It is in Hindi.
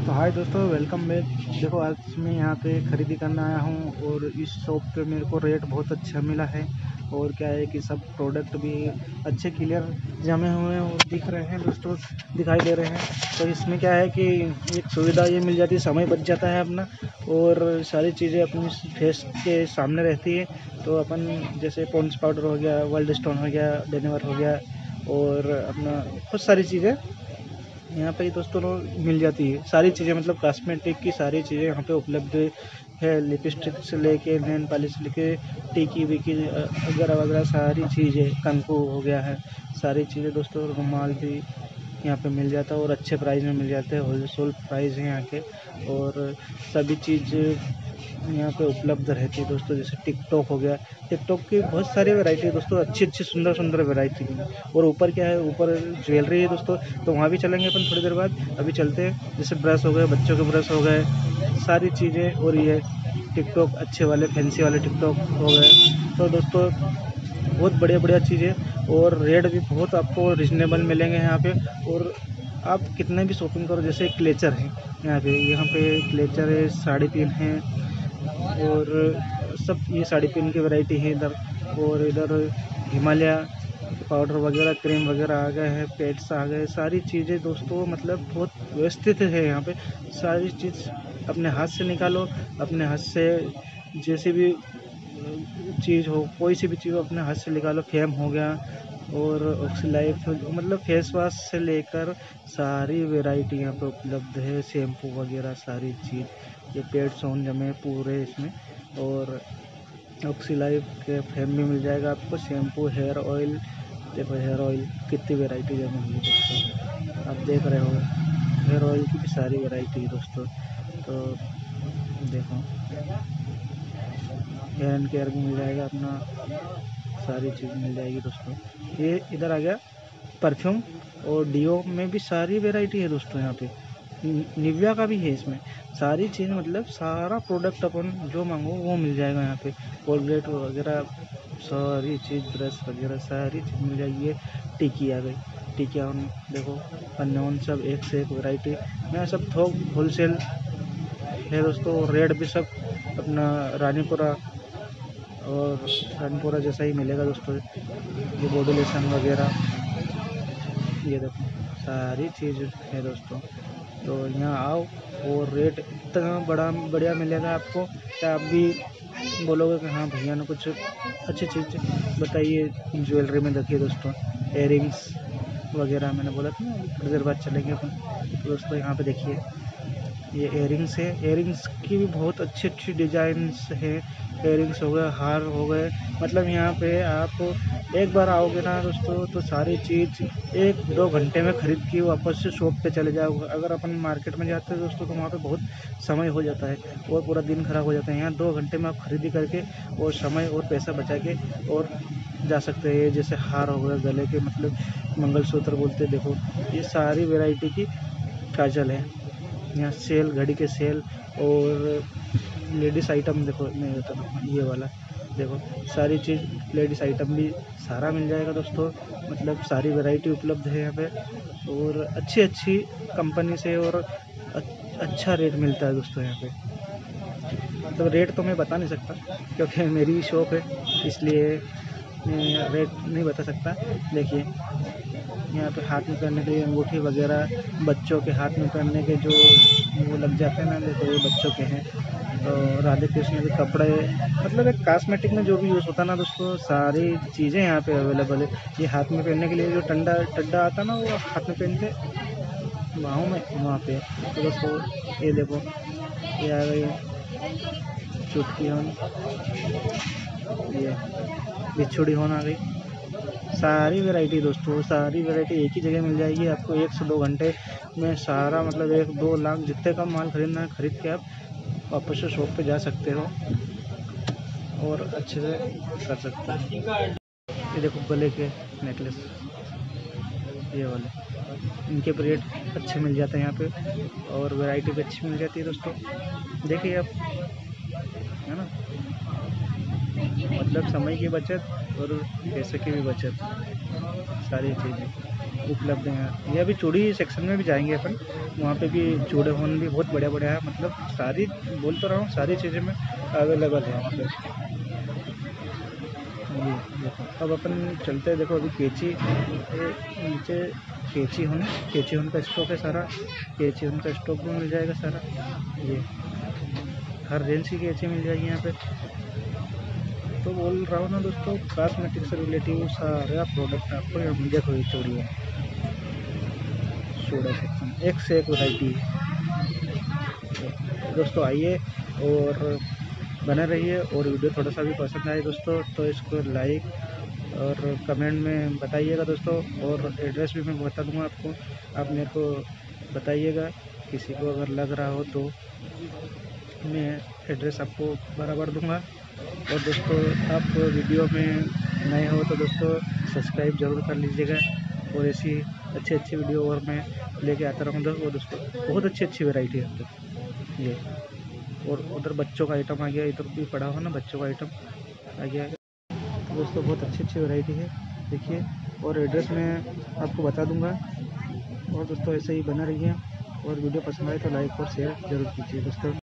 तो हाय दोस्तों, वेलकम बैक। देखो, आज मैं यहाँ पे ख़रीदी करने आया हूँ और इस शॉप पे मेरे को रेट बहुत अच्छा मिला है। और क्या है कि सब प्रोडक्ट भी अच्छे क्लियर जमे हुए हैं और दिख रहे हैं दोस्तों, दिखाई दे रहे हैं। तो इसमें क्या है कि एक सुविधा ये मिल जाती है, समय बच जाता है अपना और सारी चीज़ें अपनी फेस के सामने रहती है। तो अपन जैसे पॉन्ड्स पाउडर हो गया, वाइल्ड स्टोन हो गया, डेनेवर हो गया और अपना बहुत सारी चीज़ें यहाँ पे दोस्तों मिल जाती है। सारी चीज़ें मतलब कॉस्मेटिक की सारी चीज़ें यहाँ पे उपलब्ध है। लिपस्टिक से लेके नेल पॉलिश लेके टिकी विकी वगैरह वगैरह सारी चीज़ें, कंकु हो गया है, सारी चीज़ें दोस्तों। रुमाल भी यहाँ पे मिल जाता है और अच्छे प्राइस में मिल जाते हैं। होलसेल प्राइस है यहाँ के और सभी चीज़ यहाँ पे उपलब्ध रहती है दोस्तों। जैसे टिकटॉक हो गया, टिकटॉक की बहुत सारी वैरायटी है दोस्तों, अच्छी अच्छी सुंदर सुंदर वैरायटी है। और ऊपर क्या है, ऊपर ज्वेलरी है दोस्तों, तो वहाँ भी चलेंगे अपन थोड़ी देर बाद। अभी चलते हैं। जैसे ब्रश हो गए, बच्चों के ब्रश हो गए, सारी चीज़ें। और ये टिकटॉक अच्छे वाले फैंसी वाले टिकटॉक हो गए। तो दोस्तों बहुत बढ़िया बढ़िया चीज़ें और रेट भी बहुत आपको रिजनेबल मिलेंगे यहाँ पे। और आप कितने भी शॉपिंग करो, जैसे क्लेचर है यहाँ पे क्लेचर है, साड़ी पिन है और सब ये साड़ी पिन की वैरायटी है इधर। और इधर हिमालय पाउडर वगैरह, क्रीम वगैरह आ गए हैं, पेड्स आ गए, सारी चीज़ें दोस्तों मतलब बहुत व्यवस्थित है यहाँ पे। सारी चीज़ अपने हाथ से निकालो, अपने हाथ से जैसे भी चीज़ हो, कोई सी भी चीज़ हो अपने हाथ से निकालो। फेम हो गया और ऑक्सीलाइफ, मतलब फेस वॉश से लेकर सारी वैरायटी यहाँ पे उपलब्ध है। शैम्पू वगैरह सारी चीज़, ये पेड सोन जमे पूरे इसमें। और ऑक्सीलाइफ के फेम भी मिल जाएगा आपको। शैम्पू, हेयर ऑयल, देखो हेयर ऑयल कितनी वैरायटी जमी हुई है दोस्तों, आप देख रहे हो। हेयर ऑयल की भी सारी वैरायटी है दोस्तों। तो देखो, हेयर एंड केयर भी मिल जाएगा अपना, सारी चीज़ मिल जाएगी दोस्तों। ये इधर आ गया परफ्यूम और डीओ में भी सारी वैरायटी है दोस्तों यहाँ पे। निविया का भी है इसमें। सारी चीज़ मतलब सारा प्रोडक्ट अपन जो मांगो वो मिल जाएगा यहाँ पे। कोलगेट वगैरह सारी चीज़, ब्रश वगैरह सारी चीज़ मिल जाएगी। ये टिकी आ गई, टिकिया देखो, अननोन, सब एक से एक वैरायटी। यहाँ सब थोक होलसेल है दोस्तों। रेट भी सब अपना रानीपुरा और रानीपुरा जैसा ही मिलेगा दोस्तों। ये बॉडी लोशन वगैरह, ये देखो सारी चीज़ है दोस्तों। तो यहाँ आओ और रेट इतना बढ़िया मिलेगा आपको कि आप भी बोलोगे कि हाँ भैया ने कुछ अच्छी चीज़ बताइए। ज्वेलरी में देखिए दोस्तों, एयरिंग्स वगैरह मैंने बोला था ना, थोड़ी देर बाद चलेंगे अपन। तो दोस्तों यहाँ पे देखिए, ये एयरिंग्स है। एयरिंग्स की भी बहुत अच्छी अच्छी डिज़ाइंस है। एयरिंग्स हो गए, हार हो गए, मतलब यहाँ पे आप एक बार आओगे ना दोस्तों तो सारी चीज़ 1-2 घंटे में ख़रीद के वापस से शॉप पे चले जाओगे। अगर अपन मार्केट में जाते हैं दोस्तों तो वहाँ पे बहुत समय हो जाता है और पूरा दिन ख़राब हो जाता है। यहाँ 2 घंटे में आप खरीदी करके और समय और पैसा बचा के और जा सकते हैं। जैसे हार हो गए गले के, मतलब मंगलसूत्र बोलते हैं। देखो ये सारी वैरायटी की काजल है यहाँ। सेल, घड़ी के सेल और लेडीज़ आइटम देखो, नहीं होता ना ये वाला, देखो सारी चीज़ लेडीज़ आइटम भी सारा मिल जाएगा दोस्तों। मतलब सारी वैरायटी उपलब्ध है यहाँ पे और अच्छी अच्छी कंपनी से और अच्छा रेट मिलता है दोस्तों यहाँ पे। तो रेट तो मैं बता नहीं सकता क्योंकि मेरी शॉप है, इसलिए मैं रेट नहीं बता सकता। देखिए यहाँ पे हाथ में पहनने के लिए अंगूठी वगैरह, बच्चों के हाथ में पहनने के जो वो लग जाते हैं ना, देखो ये बच्चों के हैं। तो राधे कृष्ण के कपड़े, मतलब एक कॉस्मेटिक में जो भी यूज़ होता है ना दोस्तों, सारी चीज़ें यहाँ पे अवेलेबल है। ये हाथ में पहनने के लिए जो टड्डा आता है ना, वो हाथ में पहनते बाहों में, वहाँ पे। तो दोस्तों ये देखो, ये आ गई चुटकी होन, ये बिछुड़ी होन आ गई। सारी वैरायटी दोस्तों, सारी वैरायटी एक ही जगह मिल जाएगी आपको। 1 से 2 घंटे में सारा, मतलब 1-2 लाख जितने का माल खरीदना है खरीद के आप वापस से शॉप पे जा सकते हो और अच्छे से कर सकते हो। ये देखो गले के नेकलेस, ये वाले, इनके भी रेट अच्छे मिल जाते हैं यहाँ पे और वैरायटी भी अच्छी मिल जाती है दोस्तों। देखिए आप, है ना, मतलब समय की बचत और पैसे की भी बचत, सारी चीज़ें उपलब्ध हैं। ये अभी चूड़ी सेक्शन में भी जाएंगे अपन, वहाँ पे भी चूड़े होन भी बहुत बढ़िया बढ़िया है, मतलब सारी, बोल तो रहा हूँ, सारी चीज़ें में अवेलेबल है वहाँ पे। जी देखो, अब अपन चलते हैं। देखो अभी कैंची नीचे, कैंची होन का स्टॉक है सारा, कैंची होन का स्टॉक भी मिल जाएगा सारा। ये हर रेंज की कैंची मिल जाएगी यहाँ पे। तो बोल रहा हूँ ना दोस्तों, कॉस्मेटिक से रिलेटिव सारा प्रोडक्ट आपको यहाँ मिल देखो। ये चूड़ियाँ, चूड़ा सेक्शन एक से एक वैरायटी है दोस्तों। आइए और बने रहिए, और वीडियो थोड़ा सा भी पसंद आए दोस्तों तो इसको लाइक और कमेंट में बताइएगा दोस्तों। और एड्रेस भी मैं बता दूंगा आपको, आप मेरे को बताइएगा, किसी को अगर लग रहा हो तो मैं एड्रेस आपको बराबर दूंगा। और दोस्तों आप वीडियो में नए हो तो दोस्तों सब्सक्राइब ज़रूर कर लीजिएगा, और ऐसी अच्छी अच्छी वीडियो और मैं लेके आता रहूँगा। और दोस्तों बहुत अच्छी अच्छी वैरायटी है तो ये। और उधर बच्चों का आइटम आ गया, इधर भी पड़ा हुआ ना बच्चों का आइटम आ गया। तो दोस्तों बहुत अच्छी अच्छी वैरायटी है, देखिए। और एड्रेस मैं आपको बता दूंगा। और दोस्तों ऐसे ही बना रहिए, और वीडियो पसंद आए तो लाइक और शेयर ज़रूर कीजिए दोस्तों।